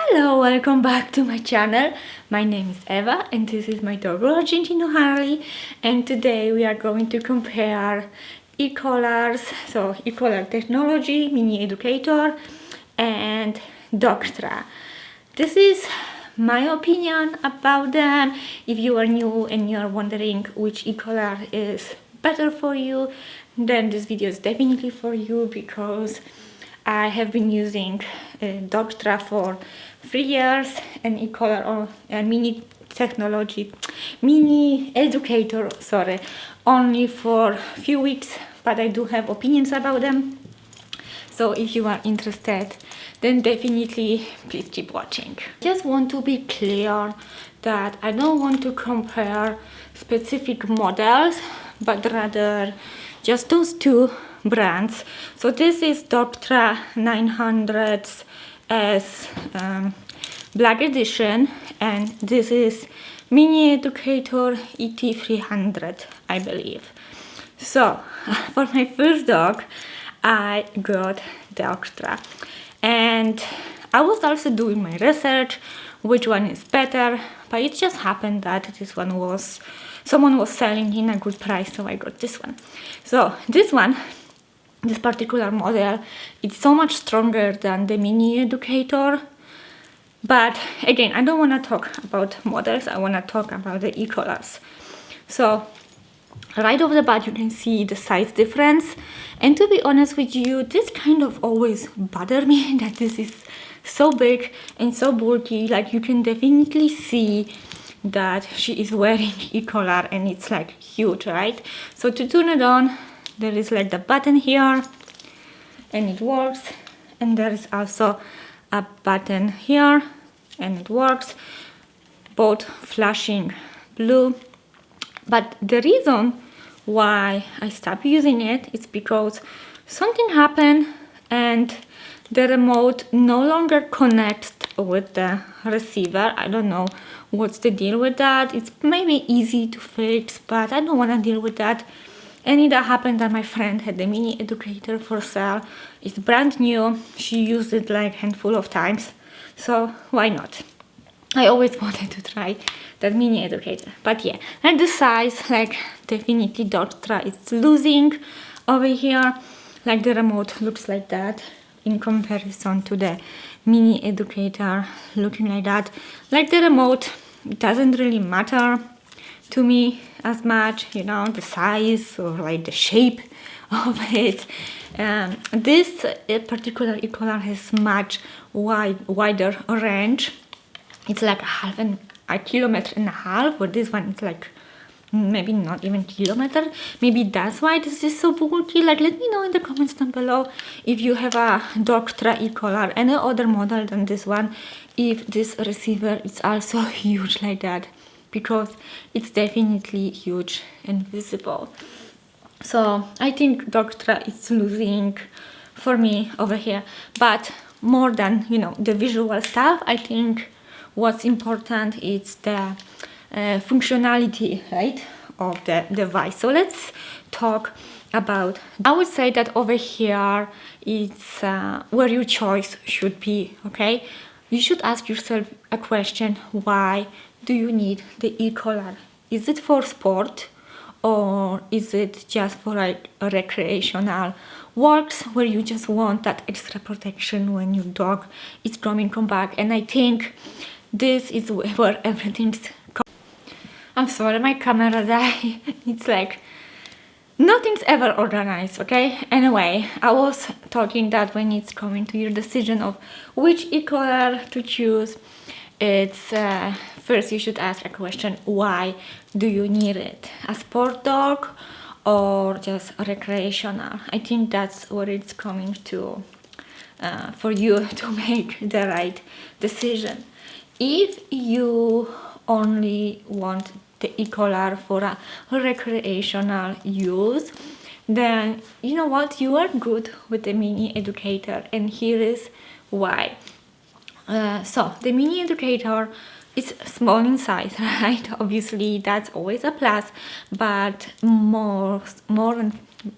Hello, welcome back to my channel. My name is Eva and this is my dog Argentino Harley, and today we are going to compare Ecollars, so Ecollar technology, Mini Educator and Dogtra. This is my opinion about them. If you are new and you are wondering which Ecollar is better for you, then this video is definitely for you, because I have been using Dogtra for 3 years and Ecollar or Mini Educator, sorry, only for a few weeks, but I do have opinions about them. So if you are interested, then definitely please keep watching. Just want to be clear that I don't want to compare specific models, but rather just those two brands. So this is Dogtra 900s as Black Edition, and this is Mini Educator ET300, I believe. So for my first dog, I got Dogtra, and I was also doing my research which one is better, but it just happened that this one was someone was selling in a good price, so I got this one. So this particular model, it's so much stronger than the Mini Educator. But again, I don't want to talk about models, I want to talk about the Ecollars. So right off the bat you can see the size difference, and to be honest with you, this kind of always bothered me that this is so big and so bulky. Like, you can definitely see that she is wearing Ecollar and it's like huge, right? So to turn it on, there is like the button here and it works, and there is also a button here and it works, both flashing blue. But the reason why I stopped using it is because something happened and the remote no longer connects with the receiver. I don't know what's the deal with that. It's maybe easy to fix, but I don't want to deal with that. And it happened that my friend had the Mini Educator for sale. It's brand new. She used it like a handful of times, so why not? I always wanted to try that Mini Educator. But yeah, and the size, like, definitely Dogtra is losing over here. Like, the remote looks like that in comparison to the Mini Educator looking like that. Like, the remote, it doesn't really matter to me as much, you know, the size or like the shape of it. This particular Ecollar has much wider range. It's like a kilometer and a half, but this one is like maybe not even kilometer. Maybe that's why this is so bulky. Like, let me know in the comments down below if you have a Dogtra Ecollar, any other model than this one, if this receiver is also huge like that, because it's definitely huge and visible. So I think Dogtra is losing for me over here. But more than, you know, the visual stuff, I think what's important is the functionality, right, of the device. So let's talk about, I would say that over here it's where your choice should be, okay? You should ask yourself a question: why do you need the Ecollar? Is it for sport, or is it just for like a recreational works where you just want that extra protection when your dog is coming back? And I think this is where everything's... I'm sorry, my camera died. It's like nothing's ever organized, okay? Anyway, I was talking that when it's coming to your decision of which Ecollar to choose, it's first you should ask a question: why do you need it? A sport dog or just recreational? I think that's what it's coming to for you to make the right decision. If you only want the Ecollar for a recreational use, then you know what, you are good with the Mini Educator, and here is why. So the Mini Educator is small in size, right? Obviously that's always a plus, but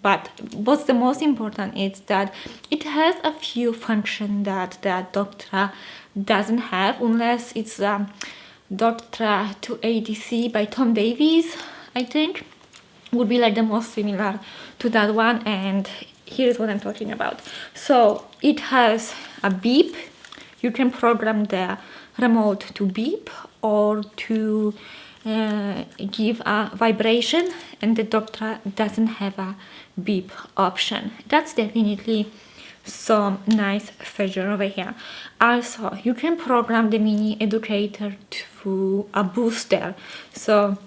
but what's the most important is that it has a few functions that the Dogtra doesn't have, unless it's Dogtra 280C by Tom Davies, I think, would be like the most similar to that one. And here's what I'm talking about. So it has a beep. You can program the remote to beep or to give a vibration, and the Dogtra doesn't have a beep option. That's definitely some nice feature over here. Also, you can program the Mini Educator to a booster. So,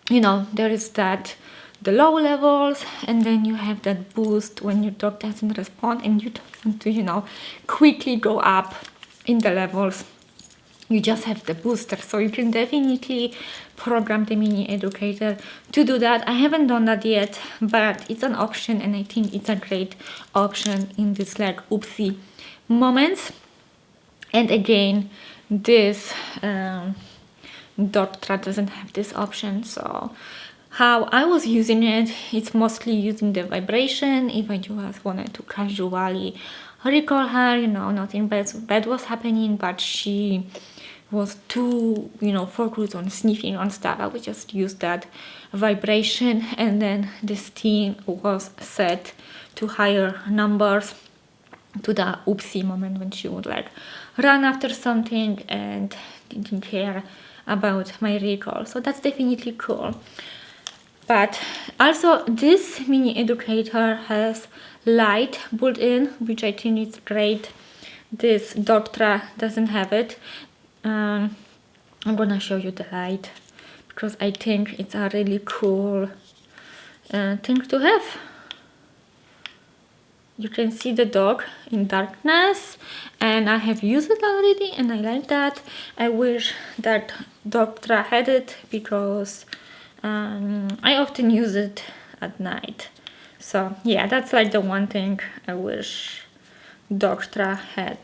you know, there is that the low levels, and then you have that boost when your dog doesn't respond and you don't want to, you know, quickly go up in the levels. You just have the booster. So you can definitely program the Mini Educator to do that. I haven't done that yet, but it's an option, and I think it's a great option in this like oopsie moments. And again, this Dogtra doesn't have this option. So how I was using it, it's mostly using the vibration. If I just wanted to casually recall her, you know, nothing bad was happening, but she was too, you know, focused on sniffing on stuff, I would just use that vibration. And then the steam was set to higher numbers, to the oopsie moment when she would like run after something and didn't care about my recall. So that's definitely cool. But also this Mini Educator has light built in, which I think is great. This Dogtra doesn't have it. I'm gonna show you the light because I think it's a really cool thing to have. You can see the dog in darkness, and I have used it already and I like that. I wish that Dogtra had it because I often use it at night. So yeah, that's like the one thing I wish Dogtra had.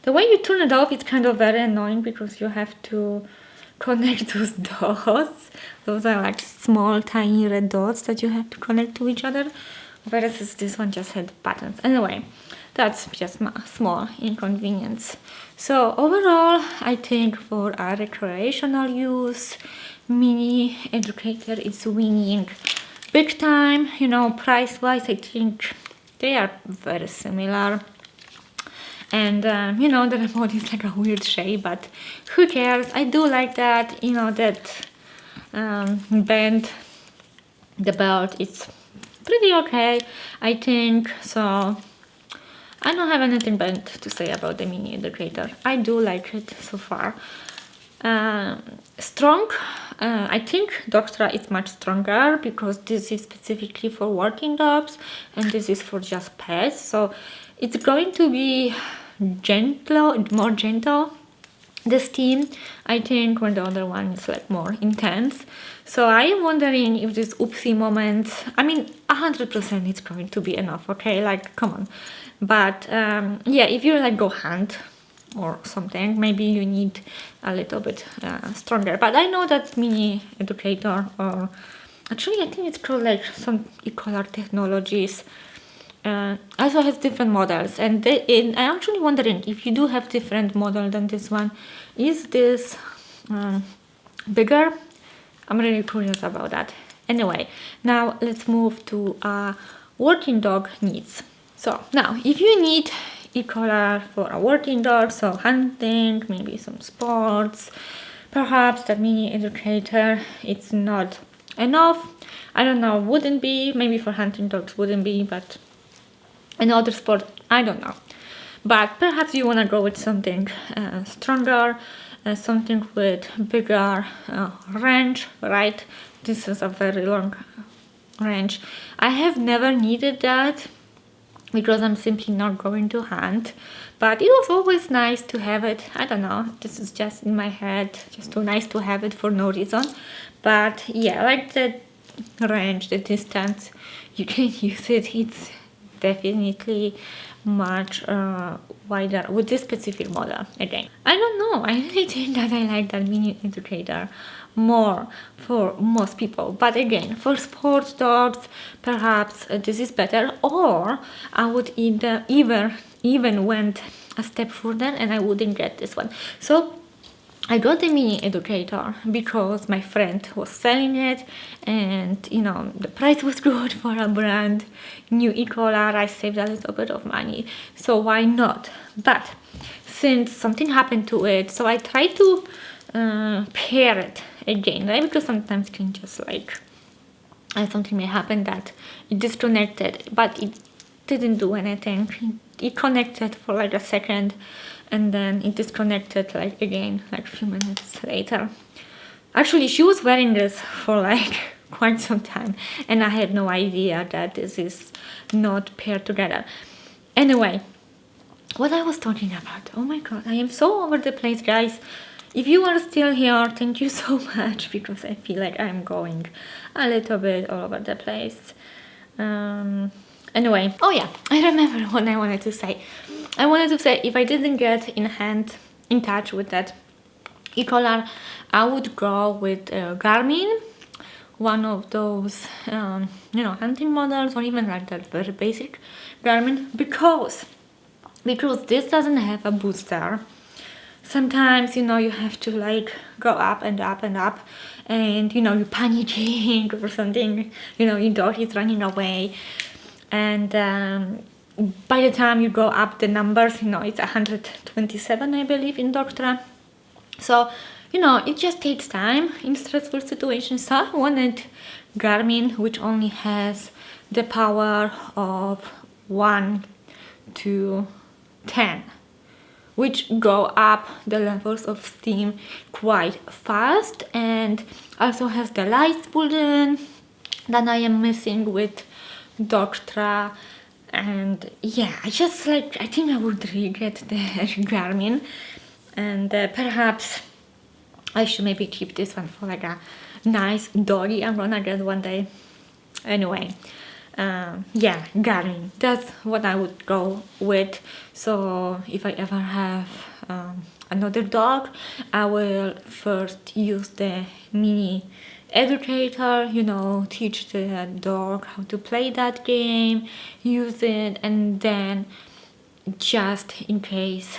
The way you turn it off is kind of very annoying because you have to connect those dots. Those are like small tiny red dots that you have to connect to each other, whereas this one just had buttons. Anyway, that's just my small inconvenience. So overall, I think for a recreational use, Mini Educator is winning big time. You know, price wise, I think they are very similar. And you know, the remote is like a weird shape, but who cares? I do like that, you know, that bend the belt. It's pretty okay, I think. So I don't have anything bad to say about the Mini Educator. I do like it so far. Strong, I think Dogtra is much stronger because this is specifically for working dogs and this is for just pets. So it's going to be more gentle, the steam, I think, when the other one is like more intense. So I am wondering if this oopsie moment, I mean, 100% it's going to be enough, okay? Like, come on. But yeah, if you like go hunt or something, maybe you need a little bit stronger. But I know that Mini Educator, or actually I think it's called like some Ecollar Technologies, also has different models, and I'm actually wondering if you do have different model than this one, is this bigger? I'm really curious about that. Anyway, now let's move to working dog needs. So now, if you need Ecollar for a working dog, so hunting, maybe some sports, perhaps the Mini Educator, it's not enough. I don't know, wouldn't be, maybe for hunting dogs wouldn't be, but another sport, I don't know. But perhaps you want to go with something stronger, something with bigger range, right? This is a very long range. I have never needed that because I'm simply not going to hunt, but it was always nice to have it. I don't know, this is just in my head, just too nice to have it for no reason. But yeah, like the range, the distance you can use it, it's definitely much wider with this specific model. Again, I don't know, I really think that I like that Mini Educator more for most people, but again, for sports dogs perhaps this is better. Or I would even went a step further and I wouldn't get this one. So I got the Mini Educator because my friend was selling it, and you know, the price was good for a brand new Ecollar. I saved a little bit of money, so why not? But since something happened to it, so I tried to pair it again, right? Because sometimes it can just like something may happen that it disconnected, but it didn't do anything. It connected for like a second and then it disconnected like again like a few minutes later. Actually, she was wearing this for like quite some time and I had no idea that this is not paired together. Anyway, what I was talking about, oh my god, I am so over the place, guys. If you are still here, thank you so much, because I feel like I'm going a little bit all over the place. Anyway, oh yeah, I remember what I wanted to say. I wanted to say if I didn't get in touch with that Ecollar, I would go with Garmin, one of those, you know, hunting models, or even like that very basic Garmin, because this doesn't have a booster. Sometimes, you know, you have to like go up and up and up, and you know, you're panicking or something, you know, your dog is running away, and by the time you go up the numbers, you know, it's 127, I believe, in Dogtra. So, you know, it just takes time in stressful situations. So I wanted Garmin, which only has the power of 1 to 10. Which go up the levels of steam quite fast, and also has the lights pulled in that I am missing with Dogtra. And yeah, I think I would really get the Garmin, and perhaps I should maybe keep this one for like a nice doggy I'm gonna get one day. Anyway, yeah, Garmin, that's what I would go with. So if I ever have another dog, I will first use the Mini Educator, you know, teach the dog how to play that game, use it, and then just in case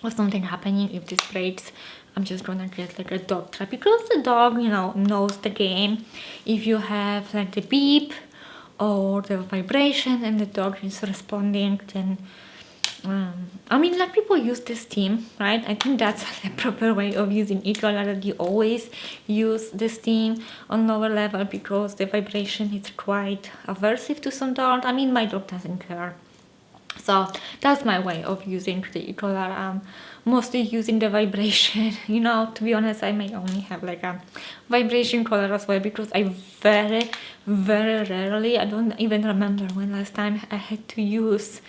of something happening, if this breaks, I'm just gonna get like a Dogtra, because the dog, you know, knows the game. If you have like the beep or the vibration and the dog is responding, then I mean, like, people use the steam, right? I think that's the proper way of using Ecollar, that you always use the steam on lower level, because the vibration is quite aversive to some dogs. I mean, my dog doesn't care. So that's my way of using the Ecollar. Mostly using the vibration, you know, to be honest, I may only have like a vibration collar as well, because I very, very rarely, I don't even remember when last time I had to use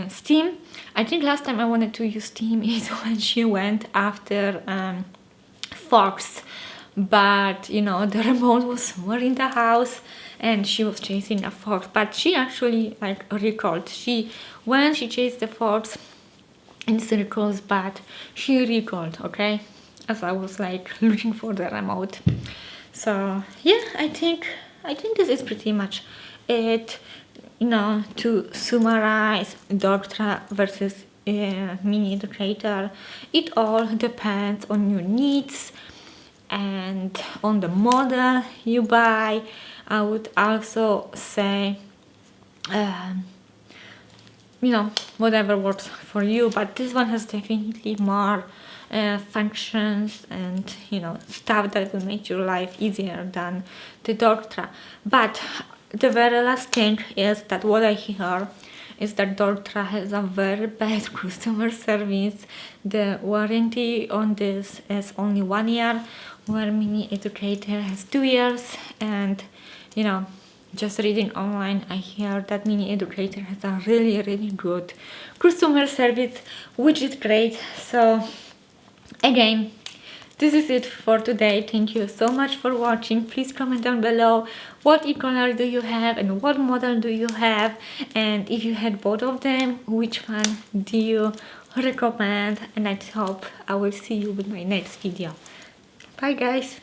steam. I think last time I wanted to use steam is when she went after fox, but you know, the remote was somewhere in the house and she was chasing a fox, but she actually like recalled. When she chased the fox in circles, but she recalled, okay, as I was like looking for the remote. So yeah, I think this is pretty much it. You know, to summarize, Dogtra versus Mini Educator, it all depends on your needs and on the model you buy. I would also say, you know, whatever works for you, but this one has definitely more functions and, you know, stuff that will make your life easier than the Dogtra. But the very last thing is that what I hear is that Dogtra has a very bad customer service. The warranty on this is only 1 year, where Mini Educator has 2 years. And you know, just reading online, I hear that Mini Educator has a really, really good customer service, which is great. So again, this is it for today. Thank you so much for watching. Please comment down below what Ecollar do you have and what model do you have, and if you had both of them, which one do you recommend. And I hope I will see you with my next video. Bye guys.